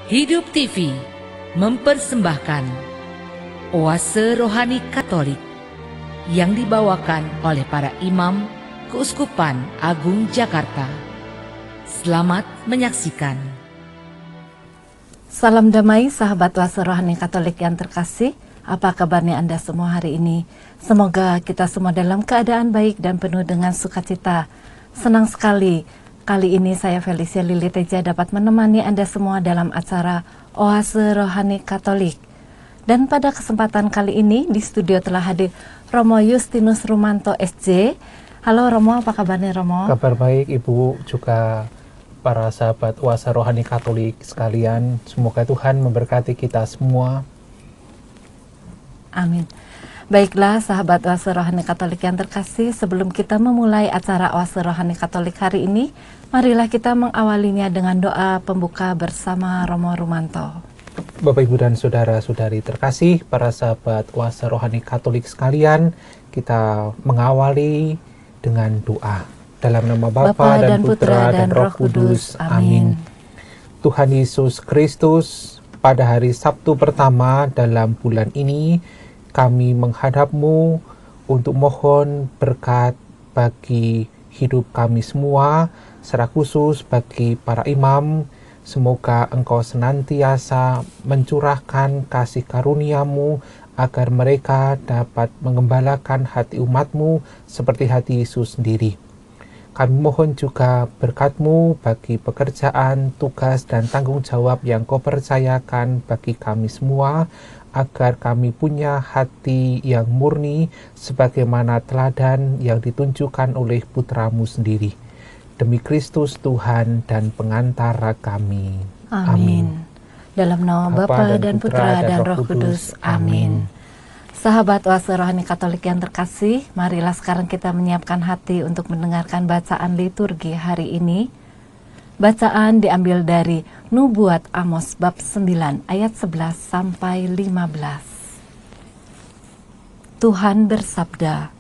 Hidup TV mempersembahkan Oase Rohani Katolik yang dibawakan oleh para imam Keuskupan Agung Jakarta. Selamat menyaksikan. Salam damai sahabat Oase Rohani Katolik yang terkasih. Apa kabarnya Anda semua hari ini? Semoga kita semua dalam keadaan baik dan penuh dengan sukacita. Senang sekali kali ini saya Felicia Lili Teja dapat menemani Anda semua dalam acara Oase Rohani Katolik. Dan pada kesempatan kali ini di studio telah hadir Romo Justinus Rumanto SJ. Halo Romo, apa kabarnya Romo? Kabar baik Ibu, juga para sahabat Oase Rohani Katolik sekalian. Semoga Tuhan memberkati kita semua. Amin. Baiklah sahabat Oase Rohani Katolik yang terkasih, sebelum kita memulai acara Oase Rohani Katolik hari ini, marilah kita mengawalinya dengan doa pembuka bersama Romo Rumanto. Bapak Ibu dan saudara-saudari terkasih, para sahabat Oase Rohani Katolik sekalian, kita mengawali dengan doa. Dalam nama Bapa dan Putra dan Roh Kudus. Amin. Tuhan Yesus Kristus, pada hari Sabtu pertama dalam bulan ini, kami menghadap-Mu untuk mohon berkat bagi hidup kami semua, secara khusus bagi para imam. Semoga Engkau senantiasa mencurahkan kasih karunia-Mu agar mereka dapat mengembalakan hati umat-Mu seperti hati Yesus sendiri. Kami mohon juga berkat-Mu bagi pekerjaan, tugas, dan tanggung jawab yang Kau percayakan bagi kami semua, agar kami punya hati yang murni sebagaimana teladan yang ditunjukkan oleh Putra-Mu sendiri. Demi Kristus Tuhan dan pengantara kami. Amin. Dalam nama Bapa dan Putra dan Roh Kudus. Amin. Sahabat Oase Rohani Katolik yang terkasih, marilah sekarang kita menyiapkan hati untuk mendengarkan bacaan liturgi hari ini. Bacaan diambil dari Nubuat Amos bab 9 ayat 11 sampai 15. Tuhan bersabda,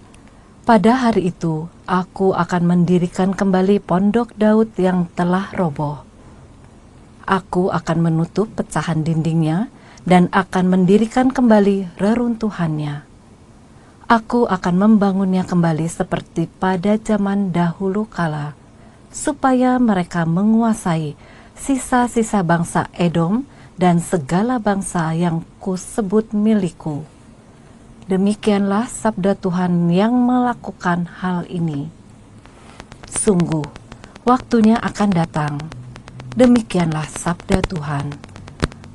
"Pada hari itu aku akan mendirikan kembali pondok Daud yang telah roboh. Aku akan menutup pecahan dindingnya dan akan mendirikan kembali reruntuhannya. Aku akan membangunnya kembali seperti pada zaman dahulu kala, supaya mereka menguasai sisa-sisa bangsa Edom dan segala bangsa yang kusebut milikku. Demikianlah sabda Tuhan yang melakukan hal ini. Sungguh, waktunya akan datang. Demikianlah sabda Tuhan,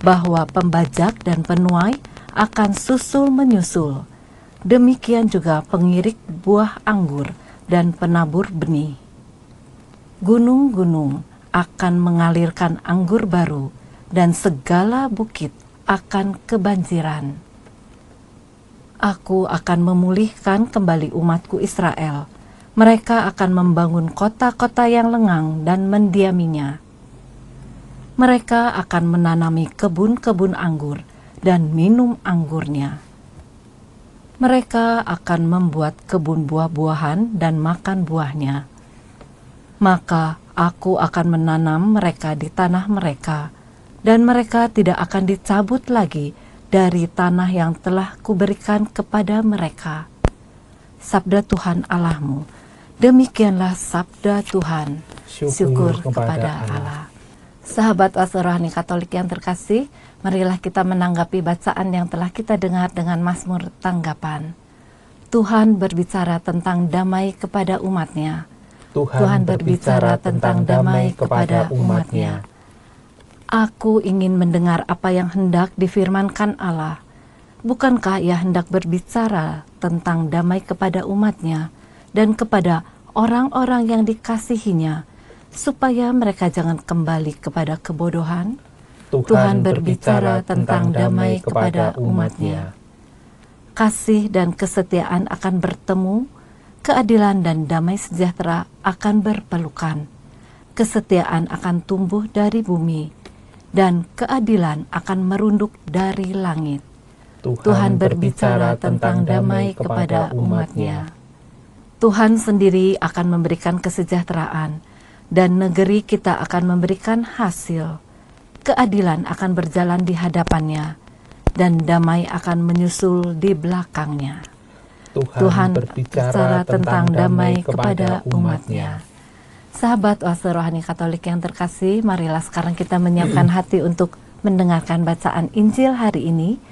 bahwa pembajak dan penuai akan susul menyusul. Demikian juga pengirik buah anggur dan penabur benih. Gunung-gunung akan mengalirkan anggur baru, dan segala bukit akan kebanjiran. Aku akan memulihkan kembali umatku Israel. Mereka akan membangun kota-kota yang lengang dan mendiaminya. Mereka akan menanami kebun-kebun anggur dan minum anggurnya. Mereka akan membuat kebun buah-buahan dan makan buahnya. Maka aku akan menanam mereka di tanah mereka, dan mereka tidak akan dicabut lagi dari tanah yang telah kuberikan kepada mereka." Sabda Tuhan Allahmu. Demikianlah sabda Tuhan. Syukur kepada Allah. Sahabat Oase Rohani Katolik yang terkasih, marilah kita menanggapi bacaan yang telah kita dengar dengan mazmur tanggapan. Tuhan berbicara tentang damai kepada umat-Nya. Tuhan berbicara tentang damai kepada umat-Nya. Aku ingin mendengar apa yang hendak difirmankan Allah. Bukankah Ia hendak berbicara tentang damai kepada umat-Nya dan kepada orang-orang yang dikasihi-Nya, supaya mereka jangan kembali kepada kebodohan? Tuhan berbicara tentang damai kepada umat-Nya. Kasih dan kesetiaan akan bertemu, keadilan dan damai sejahtera akan berpelukan. Kesetiaan akan tumbuh dari bumi, dan keadilan akan merunduk dari langit. Tuhan berbicara tentang damai kepada umat-Nya. Tuhan sendiri akan memberikan kesejahteraan, dan negeri kita akan memberikan hasil. keadilan akan berjalan di hadapannya, dan damai akan menyusul di belakangnya. Tuhan berbicara tentang damai kepada umat-Nya. Sahabat Oase Rohani Katolik yang terkasih, marilah sekarang kita menyiapkan hati untuk mendengarkan bacaan Injil hari ini.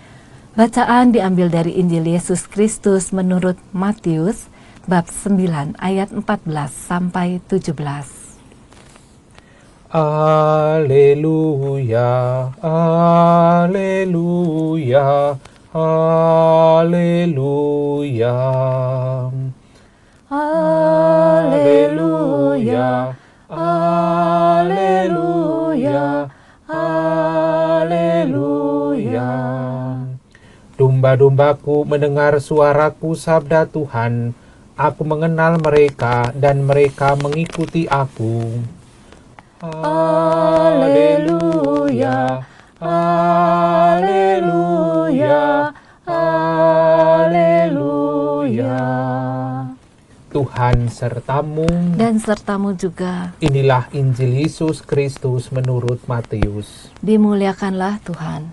Bacaan diambil dari Injil Yesus Kristus menurut Matius bab 9 ayat 14 sampai 17. Haleluya, haleluya, haleluya. Haleluya, haleluya, haleluya. Domba-dombaku mendengar suaraku, sabda Tuhan. Aku mengenal mereka dan mereka mengikuti aku. Haleluya, haleluya, haleluya. Tuhan sertamu Dan sertamu juga. Inilah Injil Yesus Kristus menurut Matius. Dimuliakanlah Tuhan.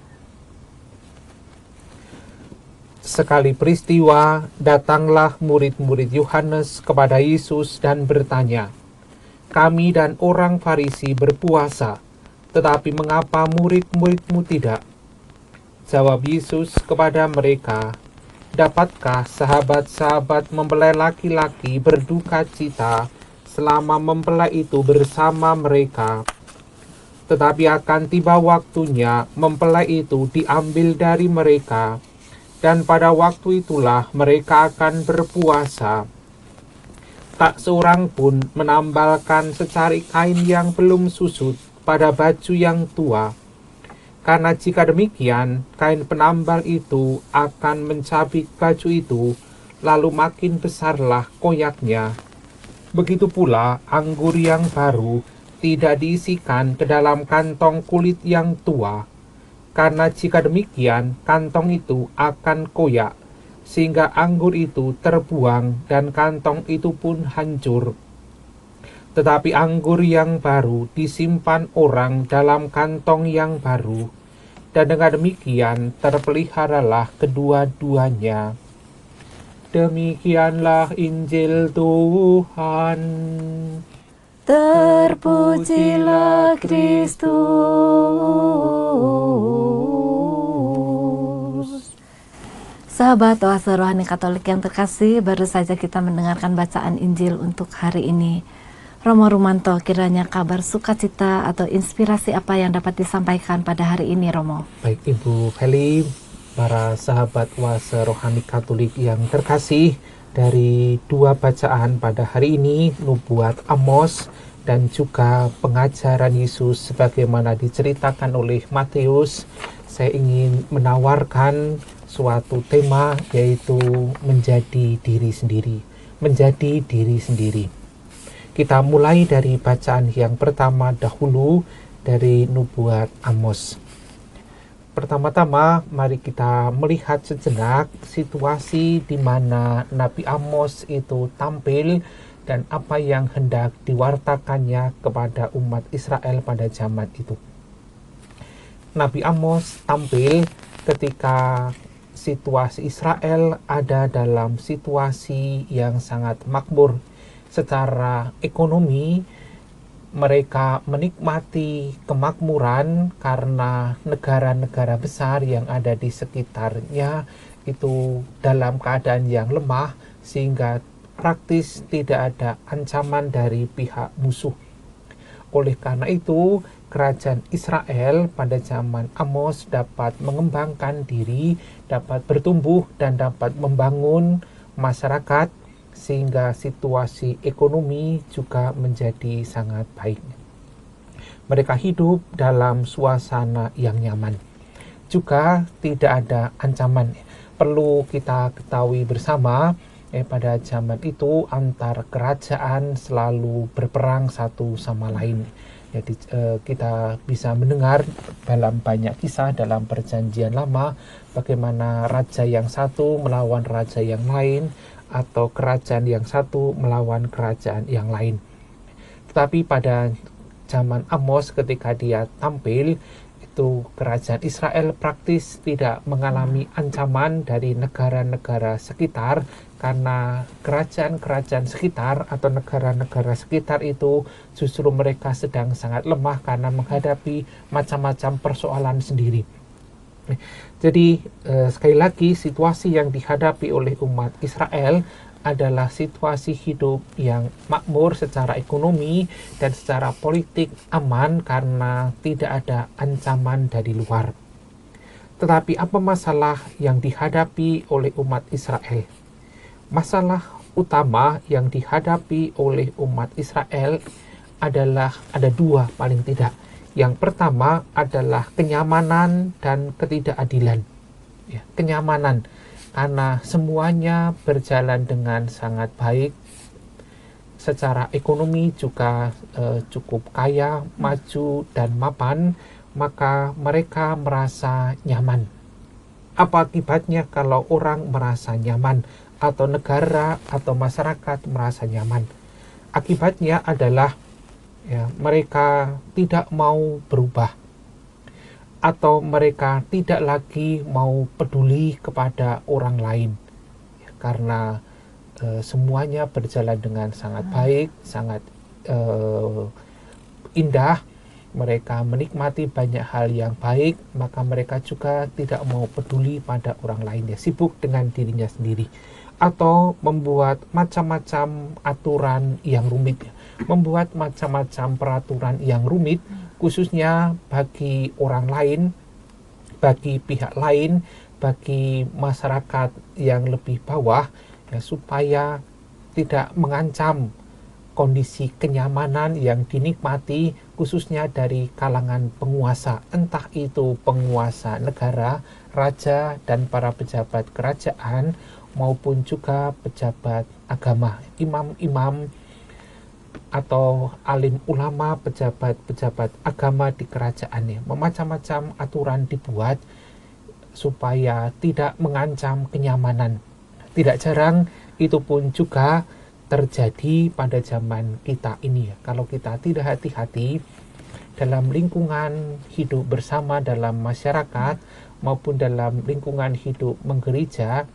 Sekali peristiwa, datanglah murid-murid Yohanes kepada Yesus dan bertanya, "Kami dan orang Farisi berpuasa, tetapi mengapa murid-muridmu tidak?" Jawab Yesus kepada mereka, "Dapatkah sahabat-sahabat mempelai laki-laki berduka cita selama mempelai itu bersama mereka? Tetapi akan tiba waktunya mempelai itu diambil dari mereka, dan pada waktu itulah mereka akan berpuasa. Tak seorang pun menambalkan secari kain yang belum susut pada baju yang tua. Karena jika demikian, kain penambal itu akan mencabik baju itu, lalu makin besarlah koyaknya. Begitu pula anggur yang baru tidak diisikan ke dalam kantong kulit yang tua. Karena jika demikian, kantong itu akan koyak, sehingga anggur itu terbuang dan kantong itu pun hancur. Tetapi anggur yang baru disimpan orang dalam kantong yang baru, dan dengan demikian terpeliharalah kedua-duanya." Demikianlah Injil Tuhan. Terpujilah Kristus. Sahabat Oase Rohani Katolik yang terkasih, baru saja kita mendengarkan bacaan Injil untuk hari ini. Romo Rumanto, kiranya kabar sukacita atau inspirasi apa yang dapat disampaikan pada hari ini, Romo? Baik Ibu Feli, para sahabat Oase Rohani Katolik yang terkasih, dari dua bacaan pada hari ini, nubuat Amos dan juga pengajaran Yesus sebagaimana diceritakan oleh Matius, saya ingin menawarkan suatu tema, yaitu menjadi diri sendiri. Menjadi diri sendiri. Kita mulai dari bacaan yang pertama dahulu dari nubuat Amos. Pertama-tama, mari kita melihat sejenak situasi di mana Nabi Amos itu tampil dan apa yang hendak diwartakannya kepada umat Israel pada zaman itu. Nabi Amos tampil ketika situasi Israel ada dalam situasi yang sangat makmur. Secara ekonomi, mereka menikmati kemakmuran karena negara-negara besar yang ada di sekitarnya itu dalam keadaan yang lemah, sehingga praktis tidak ada ancaman dari pihak musuh. Oleh karena itu, kerajaan Israel pada zaman Amos dapat mengembangkan diri, dapat bertumbuh dan dapat membangun masyarakat, sehingga situasi ekonomi juga menjadi sangat baik. Mereka hidup dalam suasana yang nyaman. Juga tidak ada ancaman. Perlu kita ketahui bersama, pada zaman itu antar kerajaan selalu berperang satu sama lain. Jadi kita bisa mendengar dalam banyak kisah dalam Perjanjian Lama bagaimana raja yang satu melawan raja yang lain, atau kerajaan yang satu melawan kerajaan yang lain. Tetapi pada zaman Amos ketika dia tampil, itu kerajaan Israel praktis tidak mengalami ancaman dari negara-negara sekitar, karena kerajaan-kerajaan sekitar atau negara-negara sekitar itu justru mereka sedang sangat lemah karena menghadapi macam-macam persoalan sendiri. Jadi sekali lagi, situasi yang dihadapi oleh umat Israel adalah situasi hidup yang makmur secara ekonomi dan secara politik, aman karena tidak ada ancaman dari luar. Tetapi apa masalah yang dihadapi oleh umat Israel? Masalah utama yang dihadapi oleh umat Israel adalah ada dua paling tidak. Yang pertama adalah kenyamanan dan ketidakadilan. Ya, kenyamanan karena semuanya berjalan dengan sangat baik, secara ekonomi juga cukup kaya, maju, dan mapan, maka mereka merasa nyaman. Apa akibatnya kalau orang merasa nyaman, atau negara atau masyarakat merasa nyaman? Akibatnya adalah mereka tidak mau berubah, atau mereka tidak lagi mau peduli kepada orang lain, karena semuanya berjalan dengan sangat baik, sangat indah. Mereka menikmati banyak hal yang baik, maka mereka juga tidak mau peduli pada orang lain, sibuk dengan dirinya sendiri, atau membuat macam-macam aturan yang rumit, membuat macam-macam peraturan yang rumit, khususnya bagi orang lain, bagi pihak lain, bagi masyarakat yang lebih bawah, supaya tidak mengancam kondisi kenyamanan yang dinikmati khususnya dari kalangan penguasa, entah itu penguasa negara, raja, dan para pejabat kerajaan, maupun juga pejabat agama, imam-imam atau alim ulama, pejabat-pejabat agama di kerajaannya. Macam-macam aturan dibuat supaya tidak mengancam kenyamanan. Tidak jarang itu pun juga terjadi pada zaman kita ini. Kalau kita tidak hati-hati dalam lingkungan hidup bersama dalam masyarakat maupun dalam lingkungan hidup menggereja,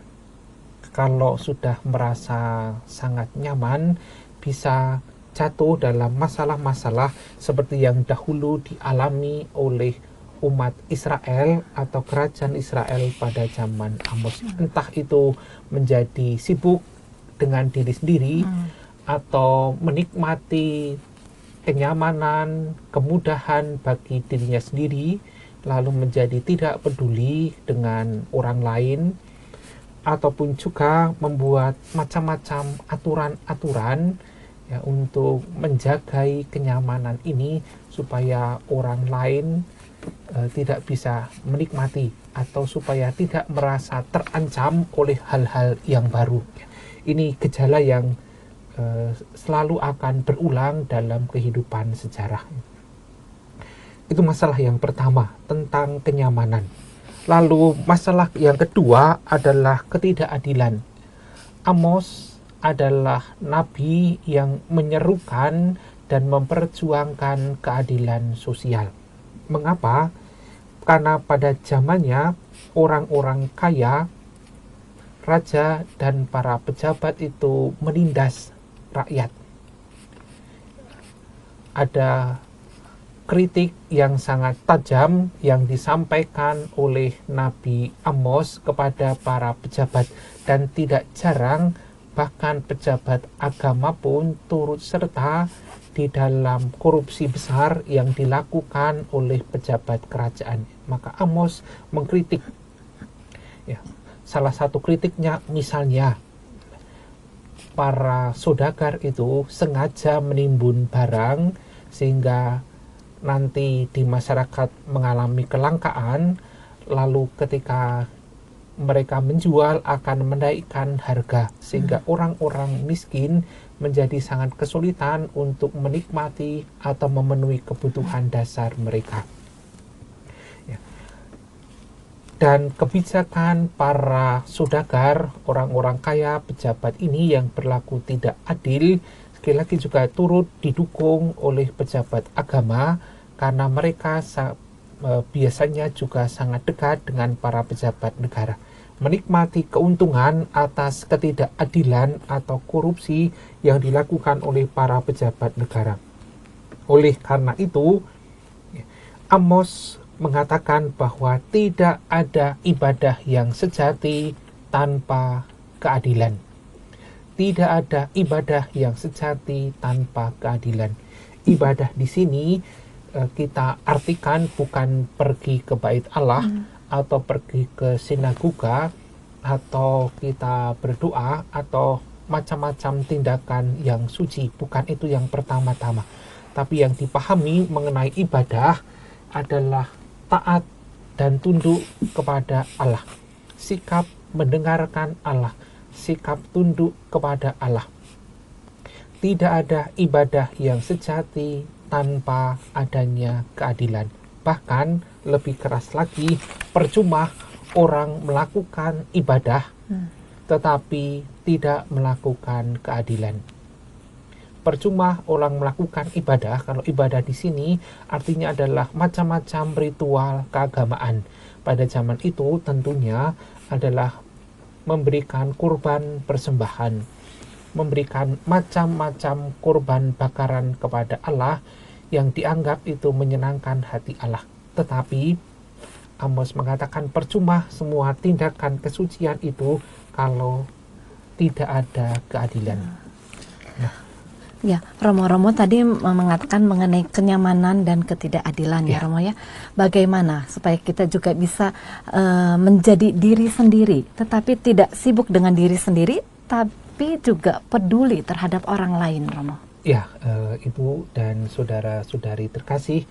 kalau sudah merasa sangat nyaman, bisa jatuh dalam masalah-masalah seperti yang dahulu dialami oleh umat Israel atau kerajaan Israel pada zaman Amos. Entah itu menjadi sibuk dengan diri sendiri, atau menikmati kenyamanan, kemudahan bagi dirinya sendiri, lalu menjadi tidak peduli dengan orang lain, ataupun juga membuat macam-macam aturan-aturan untuk menjagai kenyamanan ini supaya orang lain tidak bisa menikmati, atau supaya tidak merasa terancam oleh hal-hal yang baru. Ini gejala yang selalu akan berulang dalam kehidupan sejarah. Itu masalah yang pertama, tentang kenyamanan. Lalu masalah yang kedua adalah ketidakadilan. Amos adalah nabi yang menyerukan dan memperjuangkan keadilan sosial. Mengapa? Karena pada zamannya orang-orang kaya, raja, dan para pejabat itu menindas rakyat. Ada kritik yang sangat tajam yang disampaikan oleh Nabi Amos kepada para pejabat, dan tidak jarang bahkan pejabat agama pun turut serta di dalam korupsi besar yang dilakukan oleh pejabat kerajaan. Maka Amos mengkritik. Salah satu kritiknya misalnya, para saudagar itu sengaja menimbun barang sehingga nanti di masyarakat mengalami kelangkaan, lalu ketika mereka menjual akan menaikkan harga sehingga orang-orang miskin menjadi sangat kesulitan untuk menikmati atau memenuhi kebutuhan dasar mereka. Dan kebijakan para saudagar, orang-orang kaya, pejabat ini yang berlaku tidak adil, sekali lagi juga turut didukung oleh pejabat agama, karena mereka biasanya juga sangat dekat dengan para pejabat negara, menikmati keuntungan atas ketidakadilan atau korupsi yang dilakukan oleh para pejabat negara. Oleh karena itu, Amos mengatakan bahwa tidak ada ibadah yang sejati tanpa keadilan. Tidak ada ibadah yang sejati tanpa keadilan. Ibadah di sini kita artikan bukan pergi ke bait Allah atau pergi ke sinagoga atau kita berdoa atau macam-macam tindakan yang suci. Bukan itu yang pertama-tama. Tapi yang dipahami mengenai ibadah adalah taat dan tunduk kepada Allah. Sikap mendengarkan Allah. Sikap tunduk kepada Allah. Tidak ada ibadah yang sejati tanpa adanya keadilan. Bahkan lebih keras lagi, percuma orang melakukan ibadah tetapi tidak melakukan keadilan. Percuma orang melakukan ibadah, kalau ibadah di sini artinya adalah macam-macam ritual keagamaan. Pada zaman itu tentunya adalah memberikan kurban persembahan, memberikan macam-macam kurban bakaran kepada Allah yang dianggap itu menyenangkan hati Allah. Tetapi Amos mengatakan percuma semua tindakan kesucian itu kalau tidak ada keadilan. Ya, Romo tadi mengatakan mengenai kenyamanan dan ketidakadilan ya Romo ya. Bagaimana supaya kita juga bisa menjadi diri sendiri, tetapi tidak sibuk dengan diri sendiri, tapi juga peduli terhadap orang lain, Romo. Ya, Ibu dan saudara-saudari terkasih,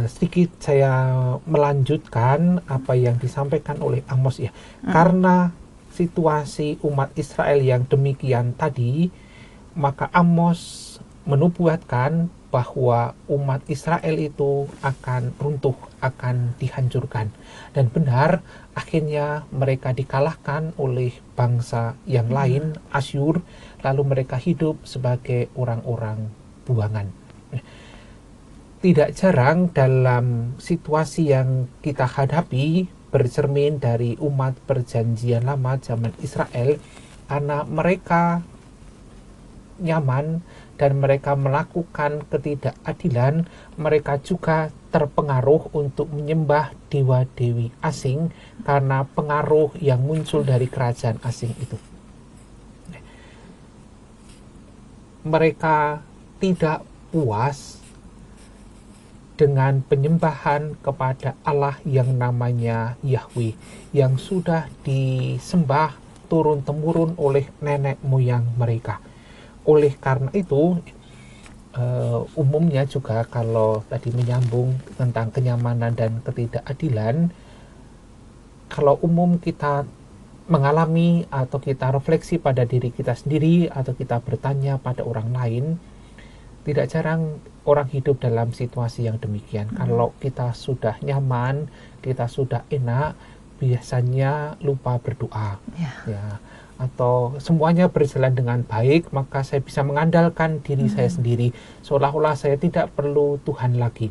sedikit saya melanjutkan apa yang disampaikan oleh Amos ya. Karena situasi umat Israel yang demikian tadi, maka Amos menubuatkan bahwa umat Israel itu akan runtuh, akan dihancurkan. Dan benar, akhirnya mereka dikalahkan oleh bangsa yang lain, Asyur, lalu mereka hidup sebagai orang-orang buangan. Tidak jarang dalam situasi yang kita hadapi bercermin dari umat perjanjian lama zaman Israel, karena mereka nyaman dan mereka melakukan ketidakadilan, mereka juga terpengaruh untuk menyembah dewa-dewi asing karena pengaruh yang muncul dari kerajaan asing itu. Mereka tidak puas dengan penyembahan kepada Allah yang namanya Yahweh, yang sudah disembah turun-temurun oleh nenek moyang mereka. Oleh karena itu, umumnya juga kalau tadi menyambung tentang kenyamanan dan ketidakadilan, kalau umum kita mengalami atau kita refleksi pada diri kita sendiri atau kita bertanya pada orang lain, tidak jarang orang hidup dalam situasi yang demikian. Kalau kita sudah nyaman, kita sudah enak, biasanya lupa berdoa. Ya. Atau semuanya berjalan dengan baik, maka saya bisa mengandalkan diri saya sendiri, seolah-olah saya tidak perlu Tuhan lagi.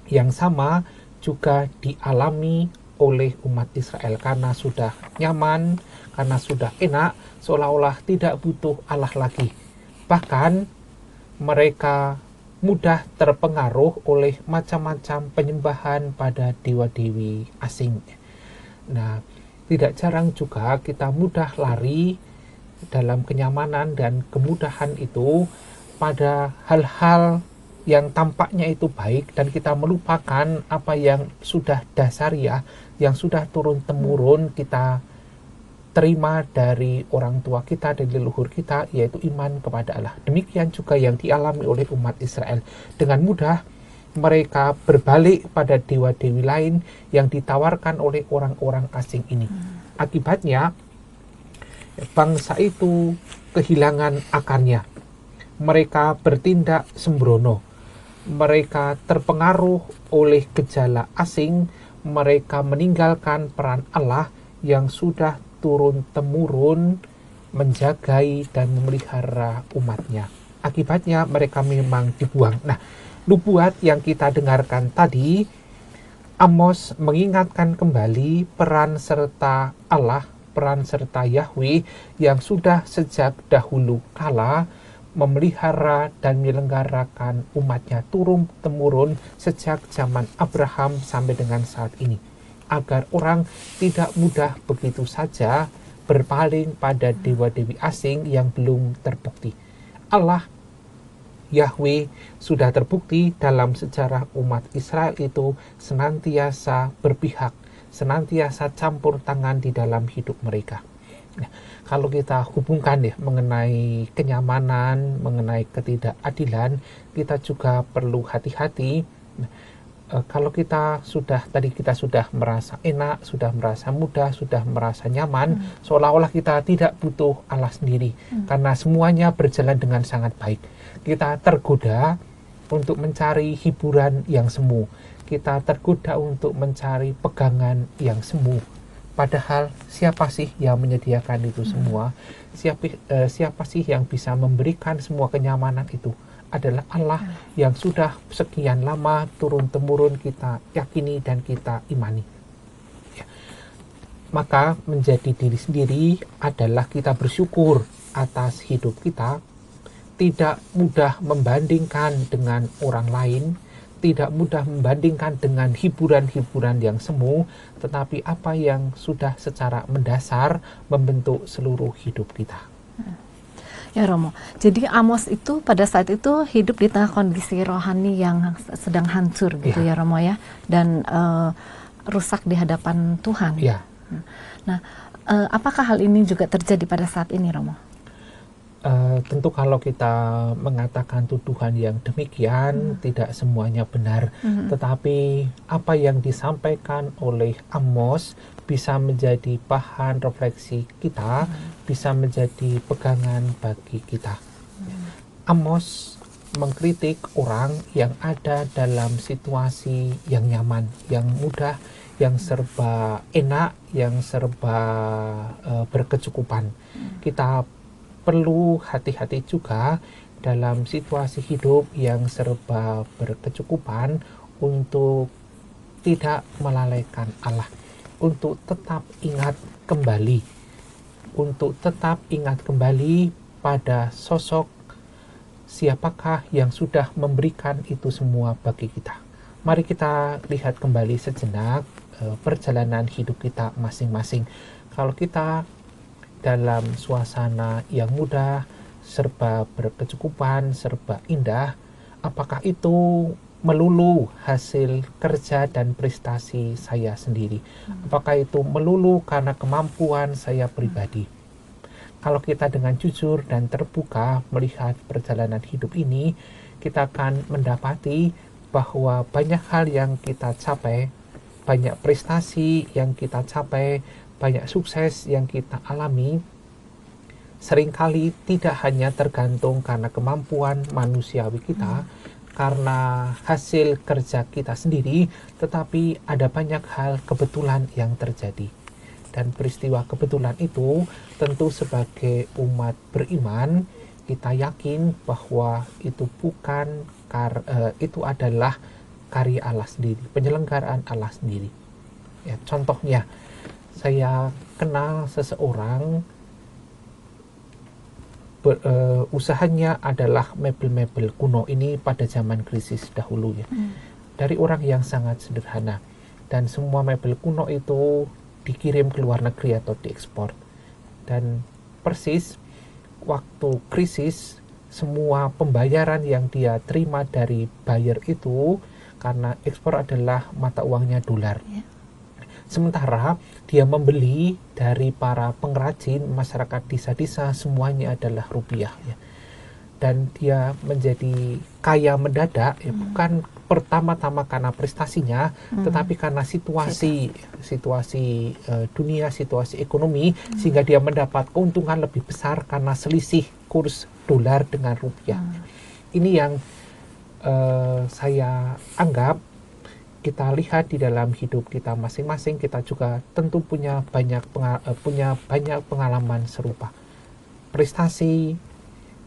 Yang sama juga dialami oleh umat Israel, karena sudah nyaman, karena sudah enak, seolah-olah tidak butuh Allah lagi. Bahkan mereka mudah terpengaruh oleh macam-macam penyembahan pada dewa-dewi asing. Nah, tidak jarang juga kita mudah lari dalam kenyamanan dan kemudahan itu pada hal-hal yang tampaknya itu baik, dan kita melupakan apa yang sudah dasariah, yang sudah turun-temurun kita terima dari orang tua kita, dari leluhur kita, yaitu iman kepada Allah. Demikian juga yang dialami oleh umat Israel. Dengan mudah mereka berbalik pada dewa-dewi lain yang ditawarkan oleh orang-orang asing ini. Akibatnya, bangsa itu kehilangan akarnya. Mereka bertindak sembrono. Mereka terpengaruh oleh gejala asing. Mereka meninggalkan peran Allah yang sudah turun-temurun menjagai dan memelihara umatnya. Akibatnya mereka memang dibuang. Nah, nubuat yang kita dengarkan tadi Amos mengingatkan kembali peran serta Allah, peran serta Yahweh yang sudah sejak dahulu kala memelihara dan menyelenggarakan umatnya turun-temurun sejak zaman Abraham sampai dengan saat ini, agar orang tidak mudah begitu saja berpaling pada dewa-dewi asing yang belum terbukti. Allah Yahweh sudah terbukti dalam sejarah umat Israel itu senantiasa berpihak, senantiasa campur tangan di dalam hidup mereka. Nah, kalau kita hubungkan ya mengenai kenyamanan, mengenai ketidakadilan, kita juga perlu hati-hati. Kalau kita sudah merasa enak, sudah merasa mudah, sudah merasa nyaman, seolah-olah kita tidak butuh Allah sendiri, karena semuanya berjalan dengan sangat baik. Kita tergoda untuk mencari hiburan yang semu. Kita tergoda untuk mencari pegangan yang semu. Padahal siapa sih yang menyediakan itu semua? Siapa sih yang bisa memberikan semua kenyamanan itu? Adalah Allah yang sudah sekian lama turun-temurun kita yakini dan kita imani. Ya. Maka menjadi diri sendiri adalah kita bersyukur atas hidup kita, tidak mudah membandingkan dengan orang lain, tidak mudah membandingkan dengan hiburan-hiburan yang semu, tetapi apa yang sudah secara mendasar membentuk seluruh hidup kita. Ya Romo, jadi Amos itu pada saat itu hidup di tengah kondisi rohani yang sedang hancur gitu ya Romo ya, dan rusak di hadapan Tuhan. Ya. Nah, apakah hal ini juga terjadi pada saat ini Romo? Tentu kalau kita mengatakan tuduhan yang demikian tidak semuanya benar, tetapi apa yang disampaikan oleh Amos bisa menjadi bahan refleksi kita, bisa menjadi pegangan bagi kita. Amos mengkritik orang yang ada dalam situasi yang nyaman, yang mudah, yang serba enak, yang serba berkecukupan. Kita perlu hati-hati juga dalam situasi hidup yang serba berkecukupan untuk tidak melalaikan Allah, untuk tetap ingat kembali, pada sosok siapakah yang sudah memberikan itu semua bagi kita. Mari kita lihat kembali sejenak perjalanan hidup kita masing-masing. Kalau kita dalam suasana yang mudah, serba berkecukupan, serba indah, apakah itu melulu hasil kerja dan prestasi saya sendiri? Apakah itu melulu karena kemampuan saya pribadi? Kalau kita dengan jujur dan terbuka melihat perjalanan hidup ini, kita akan mendapati bahwa banyak hal yang kita capai, banyak prestasi yang kita capai, banyak sukses yang kita alami, seringkali tidak hanya tergantung karena kemampuan manusiawi kita, karena hasil kerja kita sendiri, tetapi ada banyak hal kebetulan yang terjadi. Dan peristiwa kebetulan itu tentu sebagai umat beriman, kita yakin bahwa itu itu adalah karya Allah sendiri, penyelenggaraan Allah sendiri. Ya, contohnya, saya kenal seseorang, usahanya adalah mebel-mebel kuno ini pada zaman krisis dahulu ya. Dari orang yang sangat sederhana, dan semua mebel kuno itu dikirim ke luar negeri atau diekspor. Dan persis waktu krisis, semua pembayaran yang dia terima dari buyer itu, karena ekspor adalah mata uangnya dolar. Sementara dia membeli dari para pengrajin, masyarakat desa-desa, semuanya adalah rupiah ya. Dan dia menjadi kaya mendadak ya, bukan pertama-tama karena prestasinya, tetapi karena situasi dunia, situasi ekonomi, sehingga dia mendapat keuntungan lebih besar karena selisih kurs dolar dengan rupiah. Ini yang saya anggap kita lihat di dalam hidup kita masing-masing. Kita juga tentu punya banyak pengalaman serupa. Prestasi,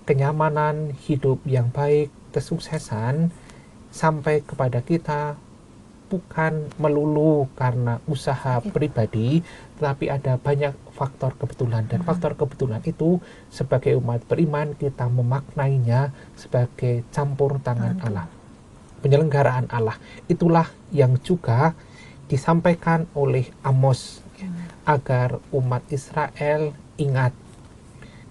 kenyamanan, hidup yang baik, kesuksesan sampai kepada kita bukan melulu karena usaha pribadi, tetapi ada banyak faktor kebetulan. Dan faktor kebetulan itu sebagai umat beriman kita memaknainya sebagai campur tangan Allah, penyelenggaraan Allah. Itulah yang juga disampaikan oleh Amos, agar umat Israel ingat,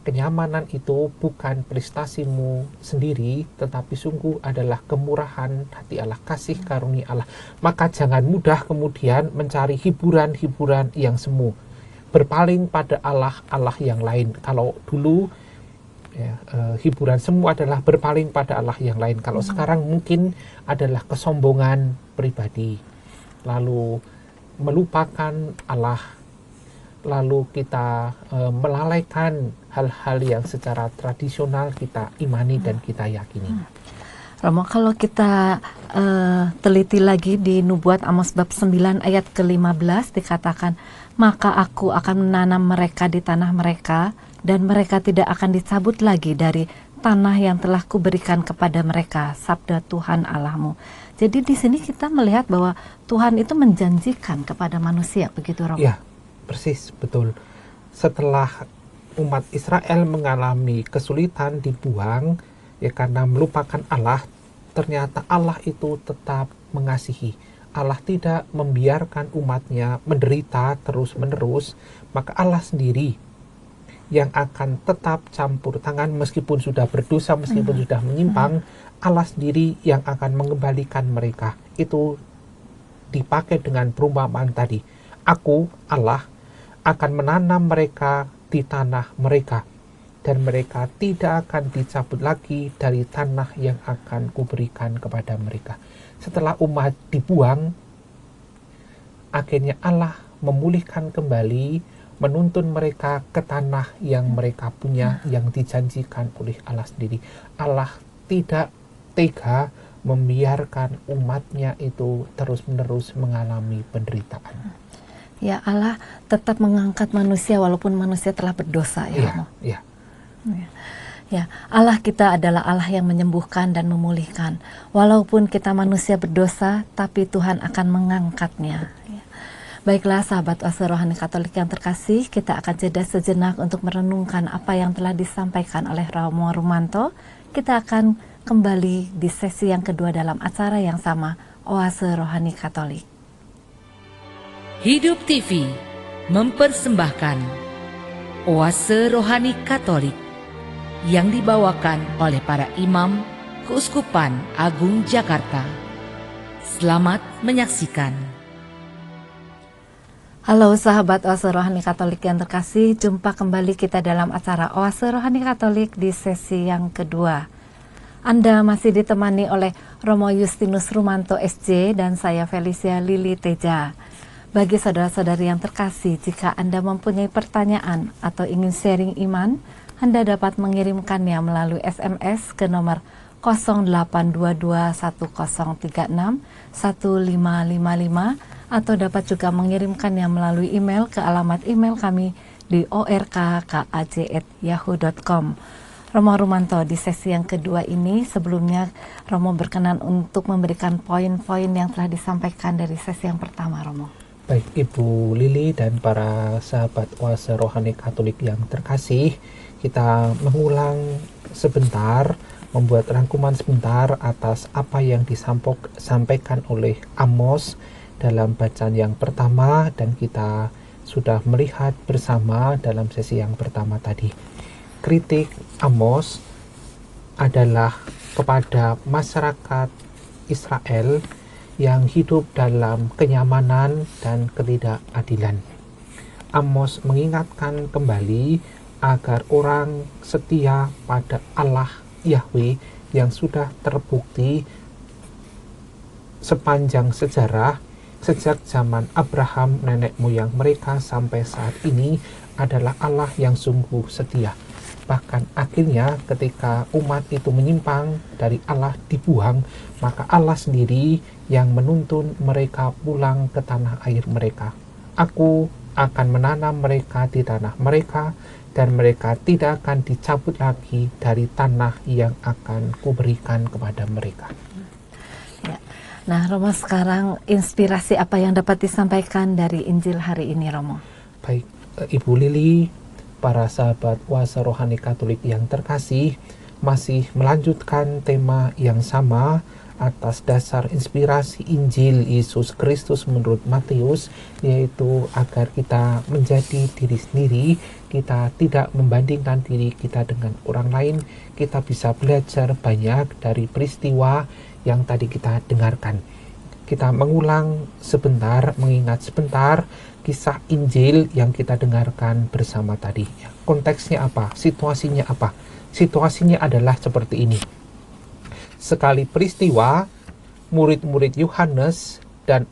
kenyamanan itu bukan prestasimu sendiri, tetapi sungguh adalah kemurahan hati Allah, kasih karunia Allah. Maka jangan mudah kemudian mencari hiburan-hiburan yang semu, berpaling pada Allah yang lain. Kalau dulu hiburan semu adalah berpaling pada Allah yang lain. Kalau sekarang mungkin adalah kesombongan pribadi, lalu melupakan Allah, lalu kita melalaikan hal-hal yang secara tradisional kita imani dan kita yakini. Romo, kalau kita teliti lagi di Nubuat Amos bab 9 ayat ke-15 dikatakan, maka aku akan menanam mereka di tanah mereka, dan mereka tidak akan dicabut lagi dari tanah yang telah kuberikan kepada mereka, sabda Tuhan Allahmu. Jadi di sini kita melihat bahwa Tuhan itu menjanjikan kepada manusia, begitu Romo? Ya, persis, betul. Setelah umat Israel mengalami kesulitan, dibuang ya karena melupakan Allah, ternyata Allah itu tetap mengasihi. Allah tidak membiarkan umatnya menderita terus-menerus, maka Allah sendiri yang akan tetap campur tangan meskipun sudah berdosa, meskipun sudah menyimpang. Allah sendiri yang akan mengembalikan mereka. Itu dipakai dengan perumpamaan tadi. Aku, Allah, akan menanam mereka di tanah mereka, dan mereka tidak akan dicabut lagi dari tanah yang akan kuberikan kepada mereka. Setelah umat dibuang, akhirnya Allah memulihkan kembali, menuntun mereka ke tanah yang mereka punya, yang dijanjikan oleh Allah sendiri. Allah tidak tega membiarkan umatnya itu terus-menerus mengalami penderitaan. Ya, Allah tetap mengangkat manusia walaupun manusia telah berdosa, ya. Iya. Ya, Allah kita adalah Allah yang menyembuhkan dan memulihkan. Walaupun kita manusia berdosa, tapi Tuhan akan mengangkatnya. Ya. Baiklah sahabat Oase Rohani Katolik yang terkasih, kita akan jeda sejenak untuk merenungkan apa yang telah disampaikan oleh Romo Rumanto. Kita akan kembali di sesi yang kedua dalam acara yang sama, Oase Rohani Katolik. Hidup TV mempersembahkan Oase Rohani Katolik yang dibawakan oleh para imam Keuskupan Agung Jakarta. Selamat menyaksikan. Halo sahabat Oase Rohani Katolik yang terkasih, jumpa kembali kita dalam acara Oase Rohani Katolik di sesi yang kedua. Anda masih ditemani oleh Romo Justinus Rumanto SJ dan saya Felicia Lili Teja. Bagi saudara-saudari yang terkasih, jika Anda mempunyai pertanyaan atau ingin sharing iman, Anda dapat mengirimkannya melalui SMS ke nomor 082210361555 atau dapat juga mengirimkannya melalui email ke alamat email kami di orkkaj@yahoo.com. Romo Rumanto, di sesi yang kedua ini sebelumnya Romo berkenan untuk memberikan poin-poin yang telah disampaikan dari sesi yang pertama, Romo. Baik Ibu Lili dan para sahabat Oase Rohani Katolik yang terkasih, kita mengulang sebentar, membuat rangkuman sebentar atas apa yang disampaikan oleh Amos dalam bacaan yang pertama, dan kita sudah melihat bersama dalam sesi yang pertama tadi. Kritik Amos adalah kepada masyarakat Israel yang hidup dalam kenyamanan dan ketidakadilan. Amos mengingatkan kembali agar orang setia pada Allah Yahweh yang sudah terbukti sepanjang sejarah, sejak zaman Abraham nenek moyang mereka sampai saat ini, adalah Allah yang sungguh setia. Bahkan akhirnya ketika umat itu menyimpang dari Allah, dibuang, maka Allah sendiri yang menuntun mereka pulang ke tanah air mereka. Aku akan menanam mereka di tanah mereka, dan mereka tidak akan dicabut lagi dari tanah yang akan kuberikan kepada mereka. Ya. Nah, Romo, sekarang inspirasi apa yang dapat disampaikan dari Injil hari ini, Romo? Baik, Ibu Lili, para sahabat Oase Rohani Katolik yang terkasih, masih melanjutkan tema yang sama atas dasar inspirasi Injil Yesus Kristus menurut Matius, yaitu agar kita menjadi diri sendiri, kita tidak membandingkan diri kita dengan orang lain, kita bisa belajar banyak dari peristiwa yang tadi kita dengarkan. Kita mengulang sebentar, mengingat sebentar kisah Injil yang kita dengarkan bersama tadi. Konteksnya apa? Situasinya apa? Situasinya adalah seperti ini. Sekali peristiwa, murid-murid Yohanes dan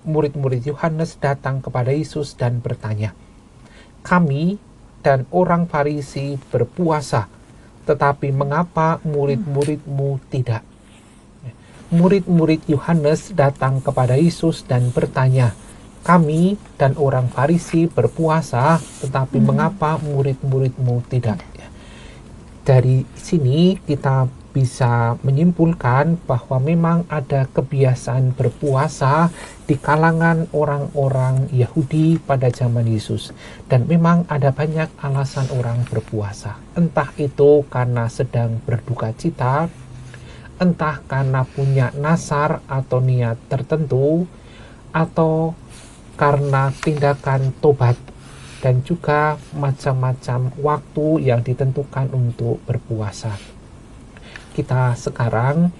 murid-murid Yohanes datang kepada Yesus dan bertanya, "Kami dan orang Farisi berpuasa, tetapi mengapa murid-muridmu tidak?" Murid-murid Yohanes datang kepada Yesus dan bertanya, "Kami dan orang Farisi berpuasa, tetapi mengapa murid-muridmu tidak?" Dari sini kita bisa menyimpulkan bahwa memang ada kebiasaan berpuasa di kalangan orang-orang Yahudi pada zaman Yesus, dan memang ada banyak alasan orang berpuasa, entah itu karena sedang berduka cita, entah karena punya nasar atau niat tertentu, atau karena tindakan tobat, dan juga macam-macam waktu yang ditentukan untuk berpuasa. Kita sekarang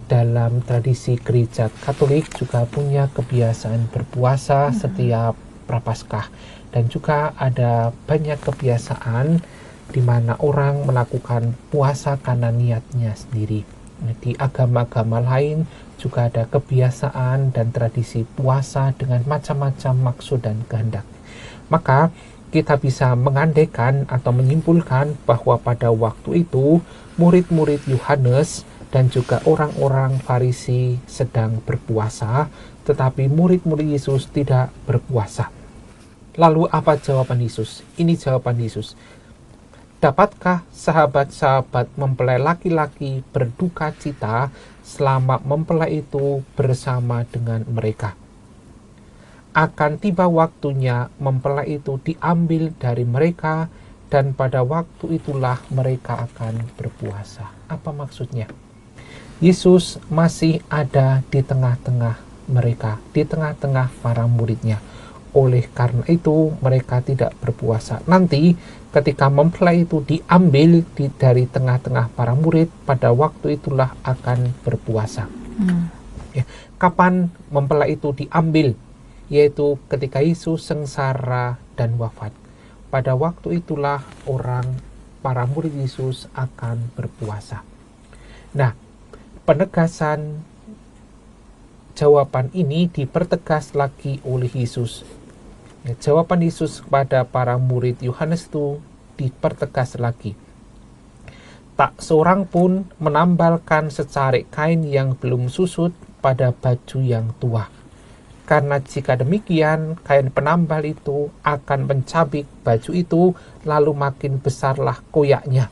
dalam tradisi gereja Katolik juga punya kebiasaan berpuasa setiap Prapaskah, dan juga ada banyak kebiasaan di mana orang melakukan puasa karena niatnya sendiri. Di agama-agama lain juga ada kebiasaan dan tradisi puasa dengan macam-macam maksud dan kehendak. Maka kita bisa mengandaikan atau menyimpulkan bahwa pada waktu itu murid-murid Yohanes dan juga orang-orang Farisi sedang berpuasa, tetapi murid-murid Yesus tidak berpuasa. Lalu apa jawaban Yesus? Ini jawaban Yesus. Dapatkah sahabat-sahabat mempelai laki-laki berduka cita selama mempelai itu bersama dengan mereka? Akan tiba waktunya mempelai itu diambil dari mereka, dan pada waktu itulah mereka akan berpuasa. Apa maksudnya? Yesus masih ada di tengah-tengah mereka, di tengah-tengah para muridnya. Oleh karena itu mereka tidak berpuasa. Nanti ketika mempelai itu diambil dari tengah-tengah para murid, pada waktu itulah akan berpuasa. Ya, kapan mempelai itu diambil? Yaitu ketika Yesus sengsara dan wafat. Pada waktu itulah para murid Yesus akan berpuasa. Nah, penegasan jawaban ini dipertegas lagi oleh Yesus. Jawaban Yesus kepada para murid Yohanes itu dipertegas lagi. Tak seorang pun menambalkan secarik kain yang belum susut pada baju yang tua. Karena jika demikian, kain penambal itu akan mencabik baju itu, lalu makin besarlah koyaknya.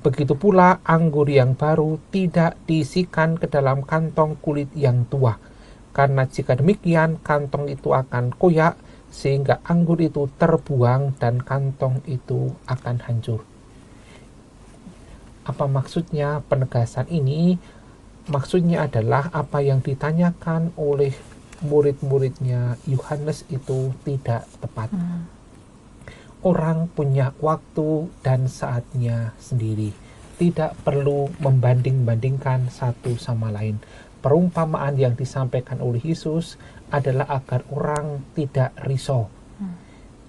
Begitu pula anggur yang baru tidak diisikan ke dalam kantong kulit yang tua. Karena jika demikian, kantong itu akan koyak, sehingga anggur itu terbuang dan kantong itu akan hancur. Apa maksudnya penegasan ini? Maksudnya adalah apa yang ditanyakan oleh murid-muridnya Yohanes itu tidak tepat. Orang punya waktu dan saatnya sendiri, tidak perlu membanding-bandingkan satu sama lain. Perumpamaan yang disampaikan oleh Yesus adalah agar orang tidak risau.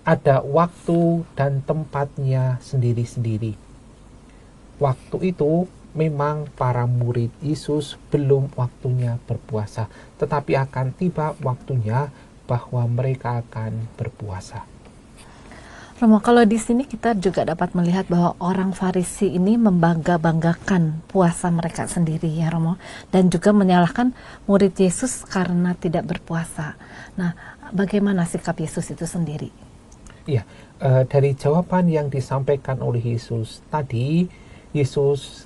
Ada waktu dan tempatnya sendiri-sendiri. Waktu itu memang para murid Yesus belum waktunya berpuasa, tetapi akan tiba waktunya bahwa mereka akan berpuasa. Romo, kalau di sini kita juga dapat melihat bahwa orang Farisi ini membangga-banggakan puasa mereka sendiri, ya Romo, dan juga menyalahkan murid Yesus karena tidak berpuasa. Nah, bagaimana sikap Yesus itu sendiri? Iya, dari jawaban yang disampaikan oleh Yesus tadi, Yesus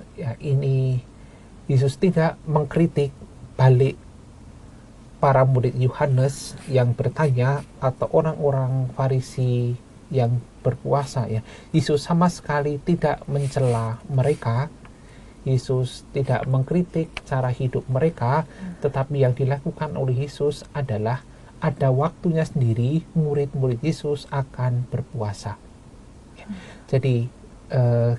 tidak mengkritik balik para murid Yohanes yang bertanya atau orang-orang Farisi yang berpuasa ya, Yesus sama sekali tidak mencela mereka. Yesus tidak mengkritik cara hidup mereka, tetapi yang dilakukan oleh Yesus adalah ada waktunya sendiri murid-murid Yesus akan berpuasa. Jadi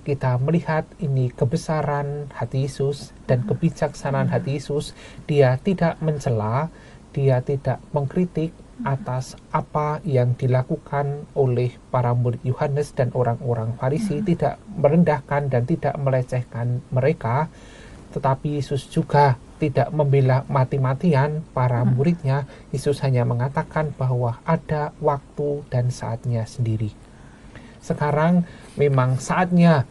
kita melihat ini kebesaran hati Yesus dan kebijaksanaan hati Yesus. Dia tidak mencela, dia tidak mengkritik atas apa yang dilakukan oleh para murid Yohanes dan orang-orang Farisi, tidak merendahkan dan tidak melecehkan mereka, tetapi Yesus juga tidak membela mati-matian para muridnya. Yesus hanya mengatakan bahwa ada waktu dan saatnya sendiri. Sekarang memang saatnya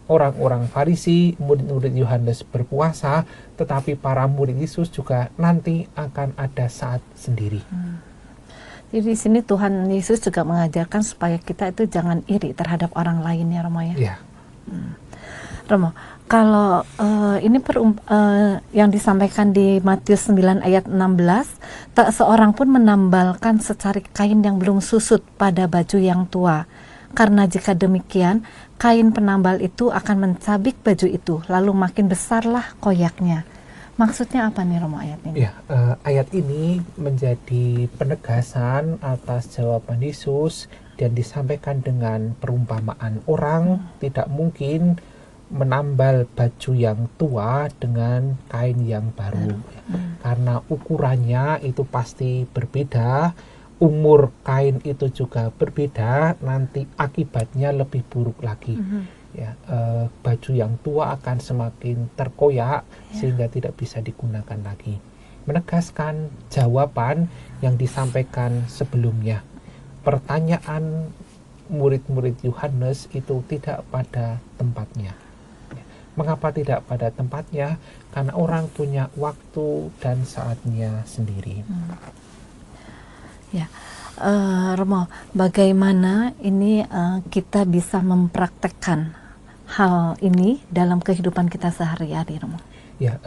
orang-orang Farisi, murid-murid Yohanes berpuasa, tetapi para murid Yesus juga nanti akan ada saat sendiri. Jadi di sini Tuhan Yesus juga mengajarkan supaya kita itu jangan iri terhadap orang lain ya Romo ya. Ya. Romo, kalau ini yang disampaikan di Matius 9 ayat 16, tak seorang pun menambalkan secari kain yang belum susut pada baju yang tua. Karena jika demikian, kain penambal itu akan mencabik baju itu, lalu makin besarlah koyaknya. Maksudnya apa nih Romo ayat ini? Ya, ayat ini menjadi penegasan atas jawaban Yesus dan disampaikan dengan perumpamaan orang tidak mungkin menambal baju yang tua dengan kain yang baru. Karena ukurannya itu pasti berbeda, umur kain itu juga berbeda, nanti akibatnya lebih buruk lagi. Ya, baju yang tua akan semakin terkoyak sehingga tidak bisa digunakan lagi. Menegaskan jawaban yang disampaikan sebelumnya. Pertanyaan murid-murid Yohanes itu tidak pada tempatnya. Mengapa tidak pada tempatnya? Karena orang punya waktu dan saatnya sendiri. Ya, Romo, bagaimana ini kita bisa mempraktekkan hal ini dalam kehidupan kita sehari-hari, Romo? Ya,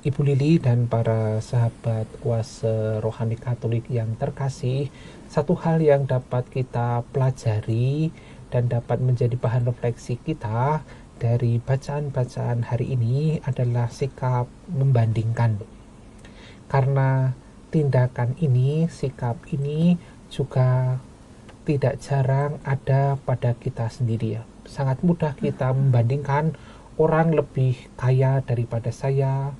Ibu Lili dan para sahabat kuasa rohani Katolik yang terkasih, satu hal yang dapat kita pelajari dan dapat menjadi bahan refleksi kita dari bacaan-bacaan hari ini adalah sikap membandingkan. Karena tindakan ini, sikap ini juga tidak jarang ada pada kita sendiri ya. Sangat mudah kita membandingkan orang lebih kaya daripada saya,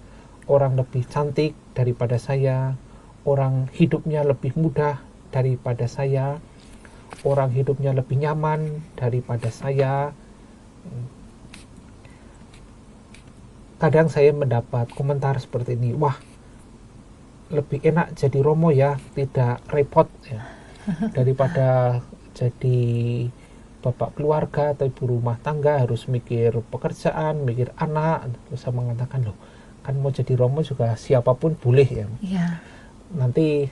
orang lebih cantik daripada saya, orang hidupnya lebih mudah daripada saya, orang hidupnya lebih nyaman daripada saya. Kadang saya mendapat komentar seperti ini, wah lebih enak jadi Romo ya, tidak repot ya, daripada jadi bapak keluarga atau ibu rumah tangga harus mikir pekerjaan, mikir anak. Terus saya mengatakan, loh kan mau jadi Romo juga siapapun boleh ya. Nanti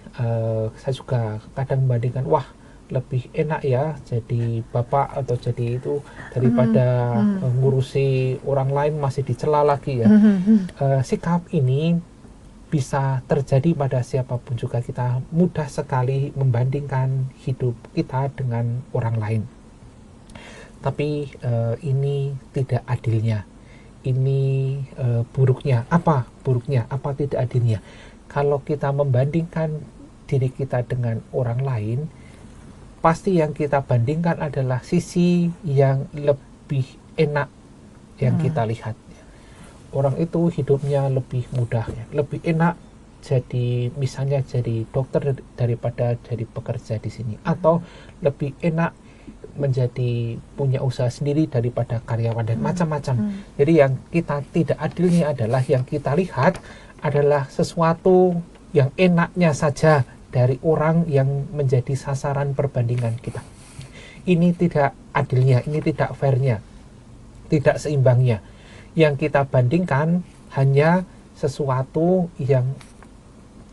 saya juga kadang membandingkan, wah lebih enak ya jadi bapak atau jadi itu daripada ngurusi orang lain masih dicela lagi ya. Sikap ini bisa terjadi pada siapapun juga. Kita mudah sekali membandingkan hidup kita dengan orang lain. Tapi ini tidak adilnya. Ini buruknya. Apa buruknya? Apa tidak adilnya? Kalau kita membandingkan diri kita dengan orang lain, pasti yang kita bandingkan adalah sisi yang lebih enak yang kita lihat. Orang itu hidupnya lebih mudah, ya, lebih enak jadi misalnya jadi dokter daripada jadi pekerja di sini, atau lebih enak menjadi punya usaha sendiri daripada karyawan dan macam-macam. Jadi yang kita tidak adilnya adalah yang kita lihat adalah sesuatu yang enaknya saja dari orang yang menjadi sasaran perbandingan kita. Ini tidak adilnya, ini tidak fairnya, tidak seimbangnya. Yang kita bandingkan hanya sesuatu yang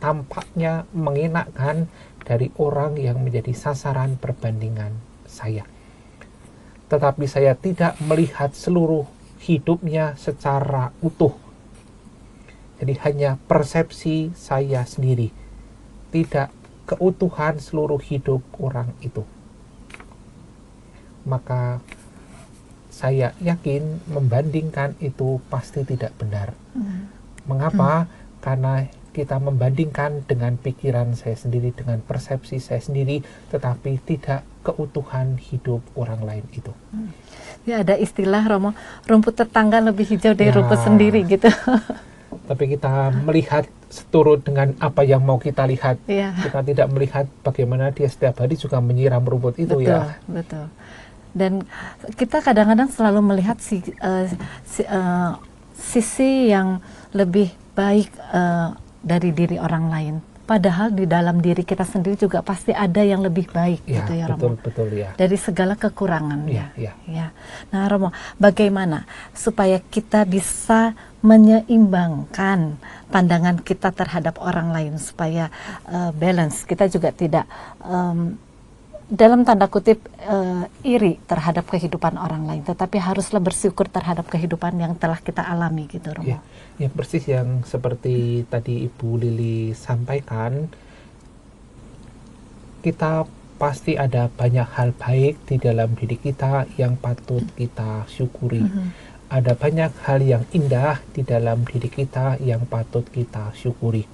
tampaknya mengenakkan dari orang yang menjadi sasaran perbandingan saya. Tetapi saya tidak melihat seluruh hidupnya secara utuh. Jadi hanya persepsi saya sendiri, tidak keutuhan seluruh hidup orang itu. Maka saya yakin membandingkan itu pasti tidak benar. Mengapa? Karena kita membandingkan dengan pikiran saya sendiri, dengan persepsi saya sendiri, tetapi tidak keutuhan hidup orang lain itu. Ya, ada istilah, Romo, rumput tetangga lebih hijau dari rumput sendiri gitu. Tapi kita melihat seturut dengan apa yang mau kita lihat. Kita tidak melihat bagaimana dia setiap hari juga menyiram rumput itu. Betul, betul. Dan kita kadang-kadang selalu melihat sisi yang lebih baik dari diri orang lain. Padahal di dalam diri kita sendiri juga pasti ada yang lebih baik, gitu ya, Romo. Betul, ya. Dari segala kekurangan, ya. Nah, Romo, bagaimana supaya kita bisa menyeimbangkan pandangan kita terhadap orang lain supaya balance, kita juga tidak dalam tanda kutip iri terhadap kehidupan orang lain, tetapi haruslah bersyukur terhadap kehidupan yang telah kita alami, gitu, Romo. Ya, persis yang seperti tadi Ibu Lili sampaikan, kita pasti ada banyak hal baik di dalam diri kita yang patut kita syukuri. Ada banyak hal yang indah di dalam diri kita yang patut kita syukuri.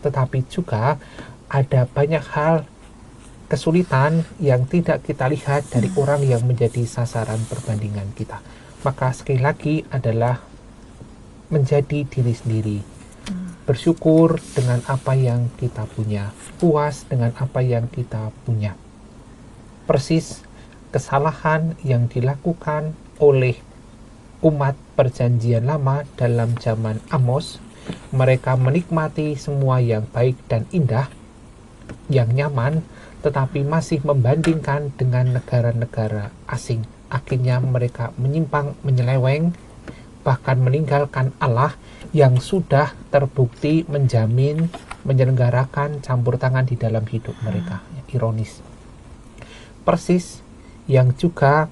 Tetapi juga ada banyak hal kesulitan yang tidak kita lihat dari orang yang menjadi sasaran perbandingan kita. Maka sekali lagi adalah menjadi diri sendiri, bersyukur dengan apa yang kita punya, puas dengan apa yang kita punya. Persis kesalahan yang dilakukan oleh umat perjanjian lama dalam zaman Amos, mereka menikmati semua yang baik dan indah, yang nyaman, tetapi masih membandingkan dengan negara-negara asing. Akhirnya mereka menyimpang, menyeleweng, bahkan meninggalkan Allah yang sudah terbukti menjamin, menyelenggarakan campur tangan di dalam hidup mereka. Ironis. Persis yang juga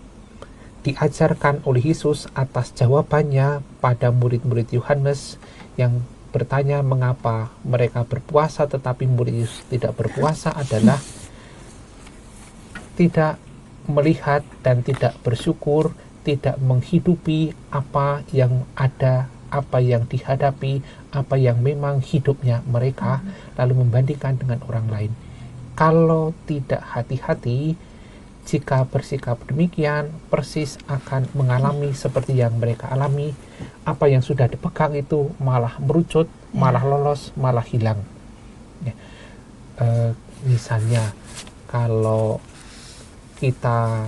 diajarkan oleh Yesus atas jawabannya pada murid-murid Yohanes yang bertanya mengapa mereka berpuasa tetapi murid Yesus tidak berpuasa adalah tidak melihat dan tidak bersyukur, tidak menghidupi apa yang ada, apa yang dihadapi, apa yang memang hidupnya mereka, lalu membandingkan dengan orang lain. Kalau tidak hati-hati, jika bersikap demikian, persis akan mengalami seperti yang mereka alami. Apa yang sudah dipegang itu malah merucut, malah lolos, malah hilang. Misalnya, kalau kita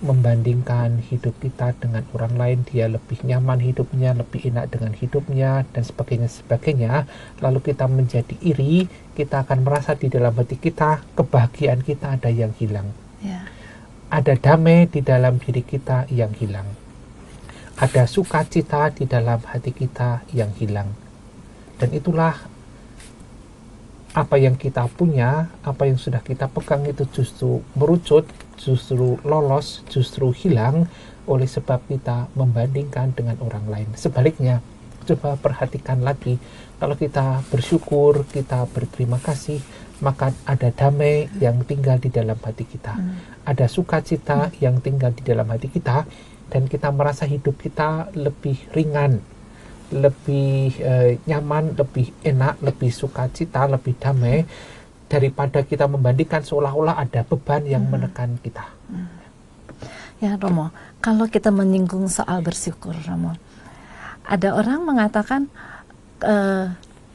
membandingkan hidup kita dengan orang lain, dia lebih nyaman hidupnya, lebih enak dengan hidupnya, dan sebagainya, lalu kita menjadi iri, kita akan merasa di dalam hati kita, kebahagiaan kita ada yang hilang. Ada damai di dalam diri kita yang hilang. Ada sukacita di dalam hati kita yang hilang. Dan itulah apa yang kita punya, apa yang sudah kita pegang itu justru merucut, justru lolos, justru hilang oleh sebab kita membandingkan dengan orang lain. Sebaliknya, coba perhatikan lagi, kalau kita bersyukur, kita berterima kasih, maka ada damai yang tinggal di dalam hati kita. Ada sukacita yang tinggal di dalam hati kita, dan kita merasa hidup kita lebih ringan, lebih nyaman, lebih enak, lebih sukacita, lebih damai, daripada kita membandingkan seolah-olah ada beban yang menekan kita. Ya, Romo, kalau kita menyinggung soal bersyukur, Romo, ada orang mengatakan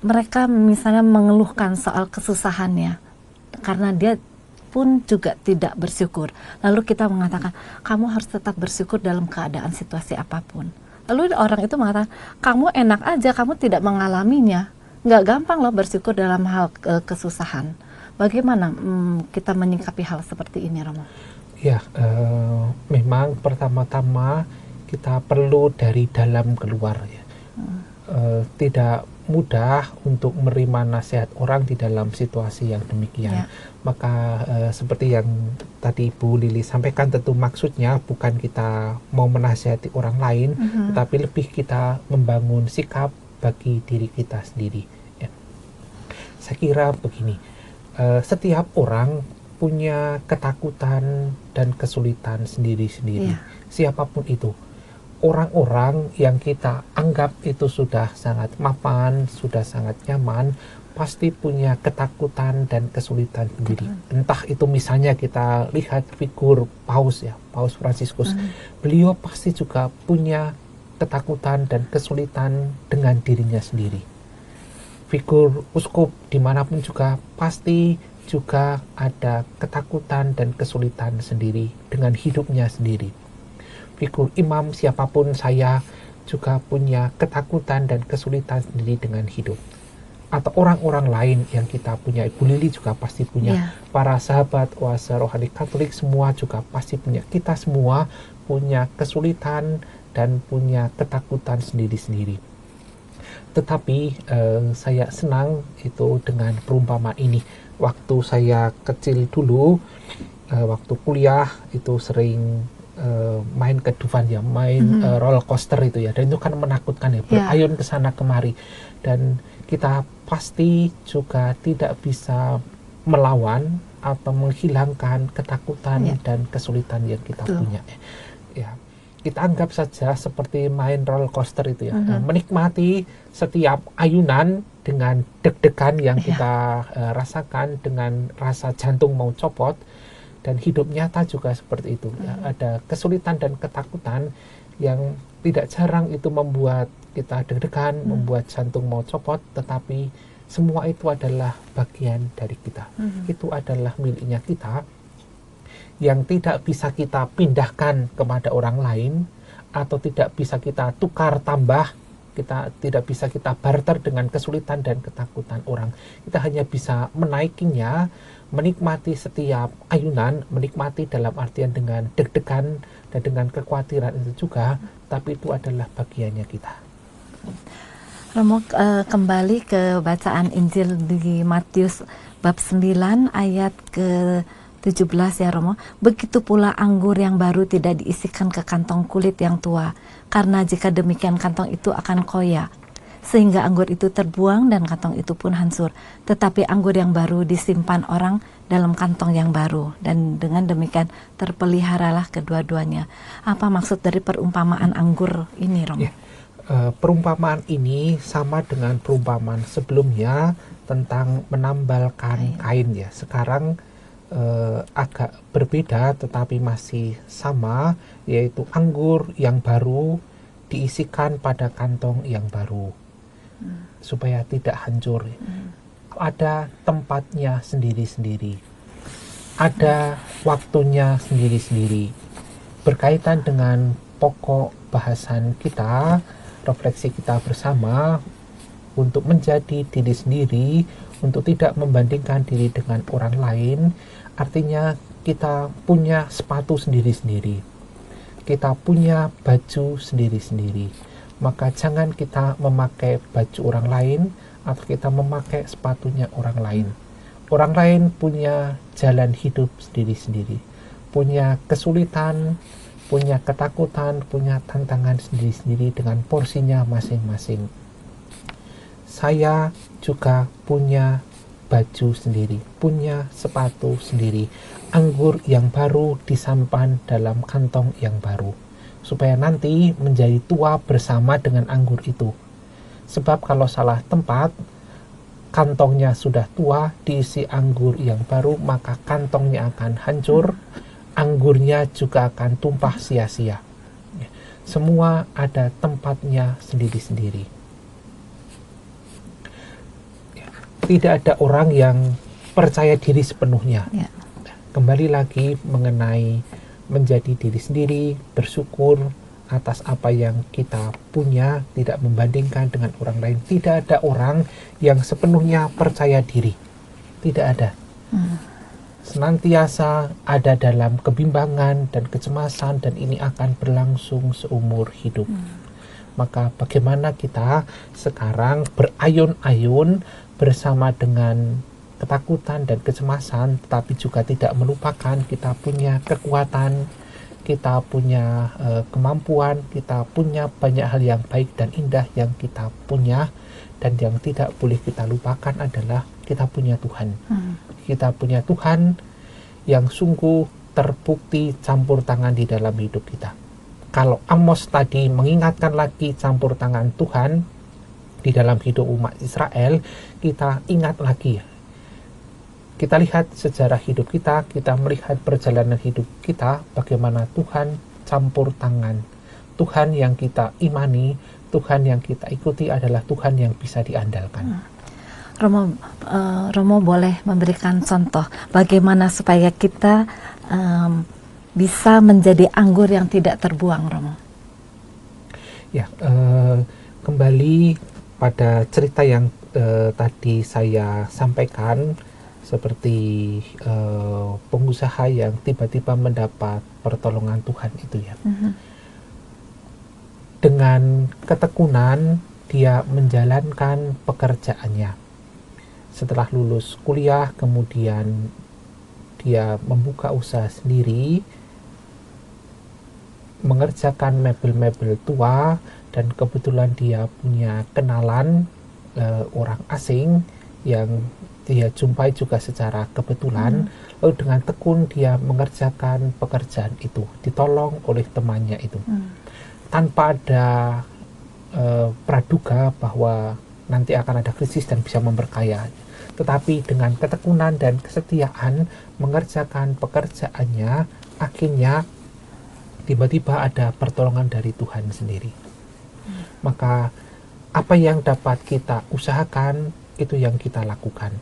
mereka misalnya mengeluhkan soal kesusahannya karena dia pun juga tidak bersyukur. Lalu kita mengatakan, kamu harus tetap bersyukur dalam keadaan situasi apapun. Lalu orang itu mengatakan, kamu enak aja, kamu tidak mengalaminya. Nggak gampang loh bersyukur dalam hal kesusahan. Bagaimana kita menyikapi hal seperti ini, Romo? Ya, memang pertama-tama kita perlu dari dalam keluar. Ya. Tidak mudah untuk menerima nasihat orang di dalam situasi yang demikian. Maka seperti yang tadi Bu Lili sampaikan, tentu maksudnya bukan kita mau menasihati orang lain, tetapi lebih kita membangun sikap, bagi diri kita sendiri. Ya. Saya kira begini, setiap orang punya ketakutan dan kesulitan sendiri-sendiri. Siapapun itu. Orang-orang yang kita anggap itu sudah sangat mapan, sudah sangat nyaman, pasti punya ketakutan dan kesulitan sendiri. Entah itu misalnya kita lihat figur Paus ya, Paus Fransiskus. Beliau pasti juga punya ketakutan dan kesulitan dengan dirinya sendiri. Figur uskup dimanapun juga pasti juga ada ketakutan dan kesulitan sendiri dengan hidupnya sendiri. Figur imam siapapun saya juga punya ketakutan dan kesulitan sendiri dengan hidup. Atau orang-orang lain yang kita punya, Ibu Lili juga pasti punya, para sahabat oase rohani Katolik semua juga pasti punya. Kita semua punya kesulitan dan punya ketakutan sendiri-sendiri. Tetapi saya senang itu dengan perumpamaan ini. Waktu saya kecil dulu, waktu kuliah itu sering main ke Dufan ya, main roller coaster itu ya, dan itu kan menakutkan ya, berayun ke sana kemari, dan kita pasti juga tidak bisa melawan atau menghilangkan ketakutan dan kesulitan yang kita punya. Ya, kita anggap saja seperti main roller coaster itu ya, menikmati setiap ayunan dengan deg-degan yang kita rasakan, dengan rasa jantung mau copot. Dan hidup nyata juga seperti itu. Ya, ada kesulitan dan ketakutan yang tidak jarang itu membuat kita deg-degan, membuat jantung mau copot, tetapi semua itu adalah bagian dari kita. Itu adalah miliknya kita, yang tidak bisa kita pindahkan kepada orang lain, atau tidak bisa kita tukar tambah, kita tidak bisa kita barter dengan kesulitan dan ketakutan orang. Kita hanya bisa menaikinya, menikmati setiap ayunan, menikmati dalam artian dengan deg-degan dan dengan kekhawatiran itu juga, tapi itu adalah bagiannya kita. Romo, kembali ke bacaan Injil di Matius bab 9 ayat ke-17 ya Romo. Begitu pula anggur yang baru tidak diisikan ke kantong kulit yang tua, karena jika demikian kantong itu akan koyak, sehingga anggur itu terbuang dan kantong itu pun hancur. Tetapi anggur yang baru disimpan orang dalam kantong yang baru, dan dengan demikian terpeliharalah kedua-duanya. Apa maksud dari perumpamaan anggur ini, Romo? Ya, perumpamaan ini sama dengan perumpamaan sebelumnya tentang menambalkan kain ya. Sekarang agak berbeda tetapi masih sama, yaitu anggur yang baru diisikan pada kantong yang baru supaya tidak hancur. Ada tempatnya sendiri-sendiri, ada waktunya sendiri-sendiri. Berkaitan dengan pokok bahasan kita, refleksi kita bersama, untuk menjadi diri sendiri, untuk tidak membandingkan diri dengan orang lain, artinya kita punya sepatu sendiri-sendiri, kita punya baju sendiri-sendiri. Maka jangan kita memakai baju orang lain atau kita memakai sepatunya orang lain. Orang lain punya jalan hidup sendiri-sendiri, punya kesulitan, punya ketakutan, punya tantangan sendiri-sendiri dengan porsinya masing-masing. Saya juga punya baju sendiri, punya sepatu sendiri. Anggur yang baru disimpan dalam kantong yang baru, supaya nanti menjadi tua bersama dengan anggur itu. Sebab kalau salah tempat, kantongnya sudah tua, diisi anggur yang baru, maka kantongnya akan hancur, anggurnya juga akan tumpah sia-sia. Semua ada tempatnya sendiri-sendiri. Tidak ada orang yang percaya diri sepenuhnya. Kembali lagi mengenai menjadi diri sendiri, bersyukur atas apa yang kita punya, tidak membandingkan dengan orang lain. Tidak ada orang yang sepenuhnya percaya diri. Tidak ada. Senantiasa ada dalam kebimbangan dan kecemasan, dan ini akan berlangsung seumur hidup. Maka bagaimana kita sekarang berayun-ayun bersama dengan ketakutan dan kecemasan, tetapi juga tidak melupakan kita punya kekuatan, kita punya kemampuan, kita punya banyak hal yang baik dan indah yang kita punya, dan yang tidak boleh kita lupakan adalah kita punya Tuhan. Kita punya Tuhan yang sungguh terbukti campur tangan di dalam hidup kita. Kalau Amos tadi mengingatkan lagi campur tangan Tuhan di dalam hidup umat Israel, kita ingat lagi ya. Kita lihat sejarah hidup kita melihat perjalanan hidup kita, bagaimana Tuhan campur tangan. Tuhan yang kita imani, Tuhan yang kita ikuti adalah Tuhan yang bisa diandalkan. Romo boleh memberikan contoh bagaimana supaya kita bisa menjadi anggur yang tidak terbuang, Romo? Ya, kembali pada cerita yang tadi saya sampaikan, seperti pengusaha yang tiba-tiba mendapat pertolongan Tuhan itu ya. Dengan ketekunan dia menjalankan pekerjaannya. Setelah lulus kuliah, kemudian dia membuka usaha sendiri, mengerjakan mebel-mebel tua, dan kebetulan dia punya kenalan orang asing yang dia jumpai juga secara kebetulan. Lalu dengan tekun dia mengerjakan pekerjaan itu, ditolong oleh temannya itu, tanpa ada praduga bahwa nanti akan ada krisis dan bisa memperkaya. Tetapi dengan ketekunan dan kesetiaan mengerjakan pekerjaannya, akhirnya tiba-tiba ada pertolongan dari Tuhan sendiri. Maka apa yang dapat kita usahakan, itu yang kita lakukan.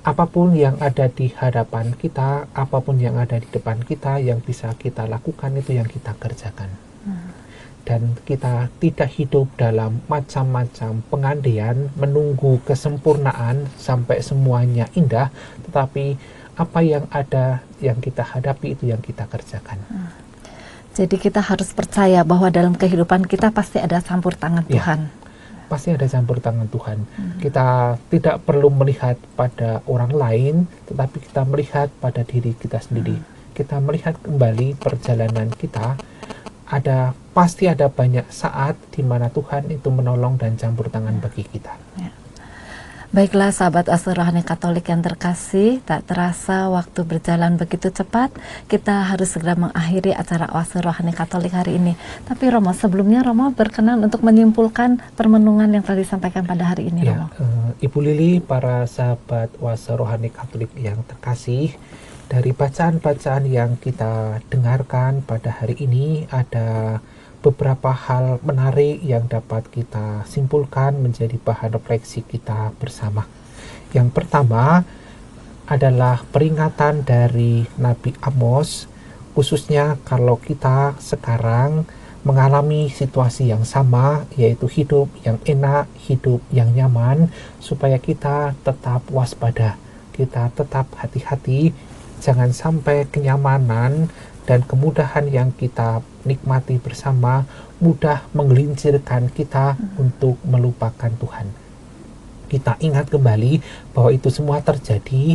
Apapun yang ada di hadapan kita, apapun yang ada di depan kita, yang bisa kita lakukan, itu yang kita kerjakan. Dan kita tidak hidup dalam macam-macam pengandaian, menunggu kesempurnaan sampai semuanya indah, tetapi apa yang ada, yang kita hadapi, itu yang kita kerjakan. Jadi kita harus percaya bahwa dalam kehidupan kita pasti ada campur tangan Tuhan. Pasti ada campur tangan Tuhan. Kita tidak perlu melihat pada orang lain, tetapi kita melihat pada diri kita sendiri. Kita melihat kembali perjalanan kita. Pasti ada banyak saat di mana Tuhan itu menolong dan campur tangan bagi kita. Baiklah sahabat Oase Rohani Katolik yang terkasih, tak terasa waktu berjalan begitu cepat. Kita harus segera mengakhiri acara Oase Rohani Katolik hari ini. Tapi Romo, sebelumnya Romo berkenan untuk menyimpulkan permenungan yang telah disampaikan pada hari ini, Romo. Ibu Lili, para sahabat Oase Rohani Katolik yang terkasih, dari bacaan-bacaan yang kita dengarkan pada hari ini ada beberapa hal menarik yang dapat kita simpulkan menjadi bahan refleksi kita bersama. Yang pertama adalah peringatan dari Nabi Amos, khususnya kalau kita sekarang mengalami situasi yang sama, yaitu hidup yang enak, hidup yang nyaman, supaya kita tetap waspada, kita tetap hati-hati, jangan sampai kenyamanan dan kemudahan yang kita nikmati bersama mudah menggelincirkan kita untuk melupakan Tuhan. Kita ingat kembali bahwa itu semua terjadi